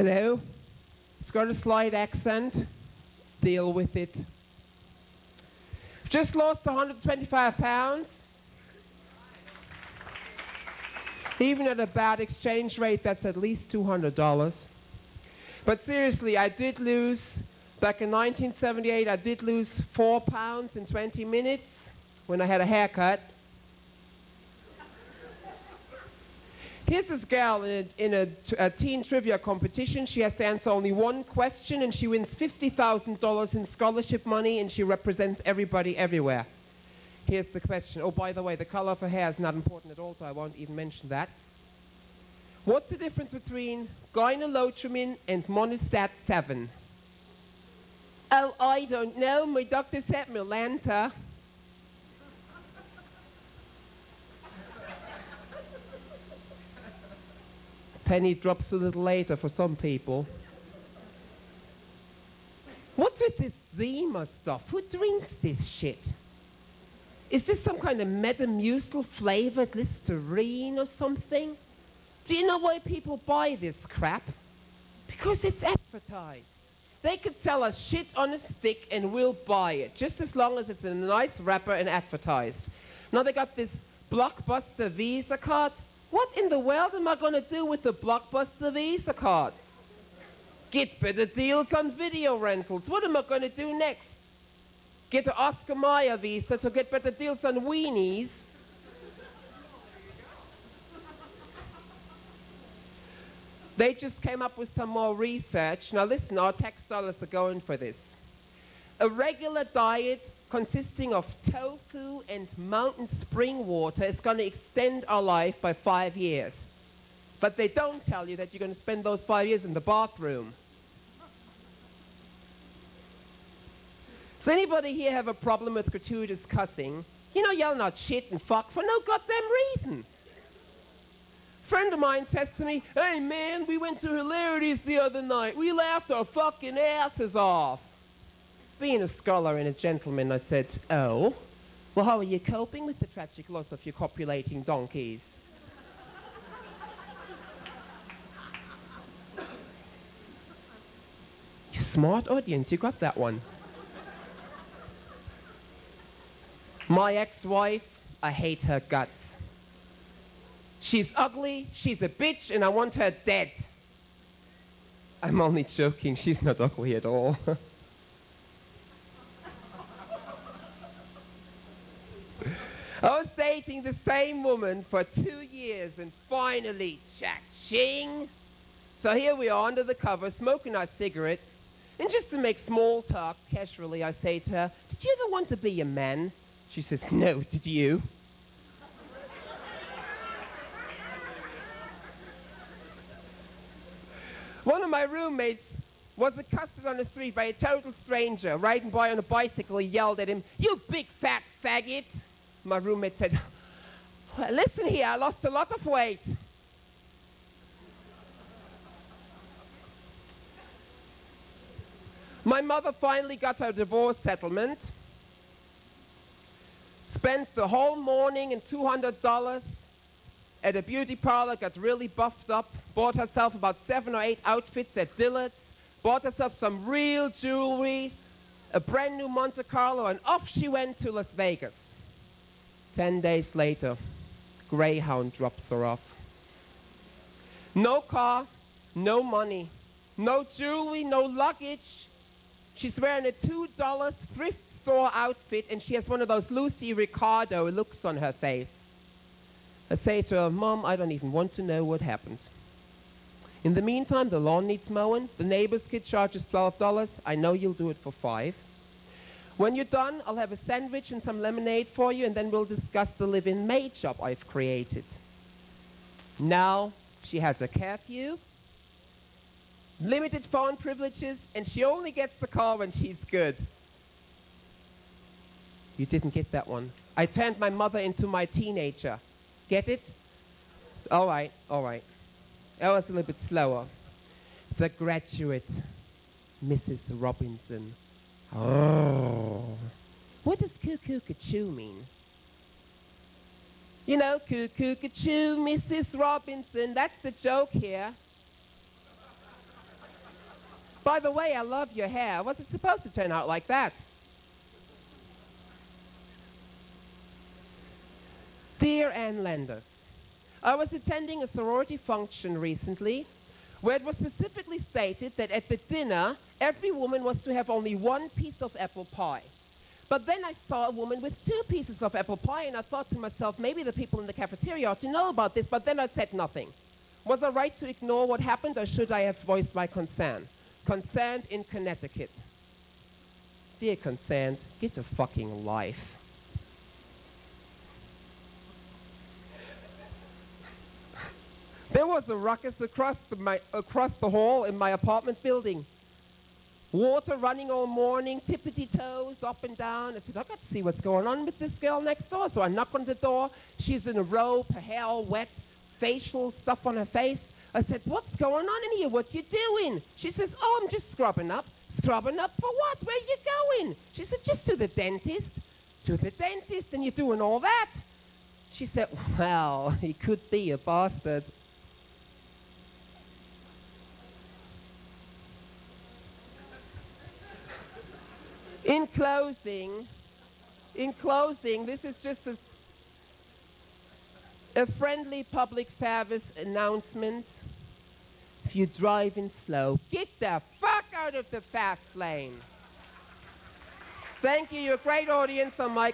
Hello? If you've got a slight accent, deal with it. Just lost 125 pounds. Even at a bad exchange rate, that's at least $200. But seriously, I did lose, back in 1978, I did lose 4 pounds in 20 minutes when I had a haircut. Here's this gal in a teen trivia competition. She has to answer only one question, and she wins $50,000 in scholarship money, and she represents everybody everywhere. Here's the question. Oh, by the way, the color of her hair is not important at all, so I won't even mention that. What's the difference between gynolotrimine and monostat 7? Oh, I don't know. My doctor said Milanta. Penny drops a little later for some people. What's with this Zima stuff? Who drinks this shit? Is this some kind of Metamucil flavored Listerine or something? Do you know why people buy this crap? Because it's advertised. They could sell us shit on a stick and we'll buy it, just as long as it's in a nice wrapper and advertised. Now they got this Blockbuster Visa card. What in the world am I going to do with the Blockbuster Visa card? Get better deals on video rentals. What am I going to do next? Get an Oscar Mayer Visa to get better deals on weenies? They just came up with some more research. Now listen, our tax dollars are going for this. A regular diet consisting of tofu and mountain spring water is going to extend our life by 5 years. But they don't tell you that you're going to spend those 5 years in the bathroom. Does anybody here have a problem with gratuitous cussing? You know, yelling out shit and fuck for no goddamn reason. A friend of mine says to me, "Hey man, we went to Hilarities the other night. We laughed our fucking asses off." Being a scholar and a gentleman, I said, "Oh, well, how are you coping with the tragic loss of your copulating donkeys?" You smart audience, you got that one. My ex-wife, I hate her guts. She's ugly, she's a bitch, and I want her dead. I'm only joking, she's not ugly at all. I was dating the same woman for 2 years, and finally, cha-ching. So here we are under the cover, smoking our cigarette, and just to make small talk, casually, I say to her, "Did you ever want to be a man?" She says, "No, did you?" One of my roommates was accosted on the street by a total stranger. Riding by on a bicycle, he yelled at him, "You big fat faggot." My roommate said, "Well, listen here, I lost a lot of weight." My mother finally got her divorce settlement. Spent the whole morning and $200 at a beauty parlor, got really buffed up, bought herself about 7 or 8 outfits at Dillard's, bought herself some real jewelry, a brand new Monte Carlo, and off she went to Las Vegas. 10 days later, Greyhound drops her off. No car, no money, no jewelry, no luggage. She's wearing a $2 thrift store outfit, and she has one of those Lucy Ricardo looks on her face. I say to her, "Mom, I don't even want to know what happened. In the meantime, the lawn needs mowing. The neighbor's kid charges $12. I know you'll do it for $5. When you're done, I'll have a sandwich and some lemonade for you, and then we'll discuss the live-in maid job I've created." Now she has a curfew, limited phone privileges, and she only gets the call when she's good. You didn't get that one. I turned my mother into my teenager. Get it? All right, all right. That was a little bit slower. The graduate, Mrs. Robinson. Oh. What does cuckoo-ca-choo mean? You know, cuckoo-ca-choo, Mrs. Robinson. That's the joke here. By the way, I love your hair. Was it supposed to turn out like that? Dear Ann Landers, I was attending a sorority function recently where it was specifically stated that at the dinner, every woman was to have only one piece of apple pie. But then I saw a woman with 2 pieces of apple pie, and I thought to myself, maybe the people in the cafeteria ought to know about this, but then I said nothing. Was I right to ignore what happened, or should I have voiced my concern? Concerned in Connecticut. Dear Concerned, get a fucking life. There was a ruckus across the hall in my apartment building. Water running all morning, tippity-toes, up and down. I said, I've got to see what's going on with this girl next door. So I knock on the door. She's in a robe, her hair all wet, facial stuff on her face. I said, what's going on in here? What you doing? She says, oh, I'm just scrubbing up. Scrubbing up for what? Where you going? She said, just to the dentist. To the dentist, and you're doing all that? She said, well, he could be a bastard. In closing, this is just a friendly public service announcement. If you're driving slow, get the fuck out of the fast lane. Thank you, you're a great audience on my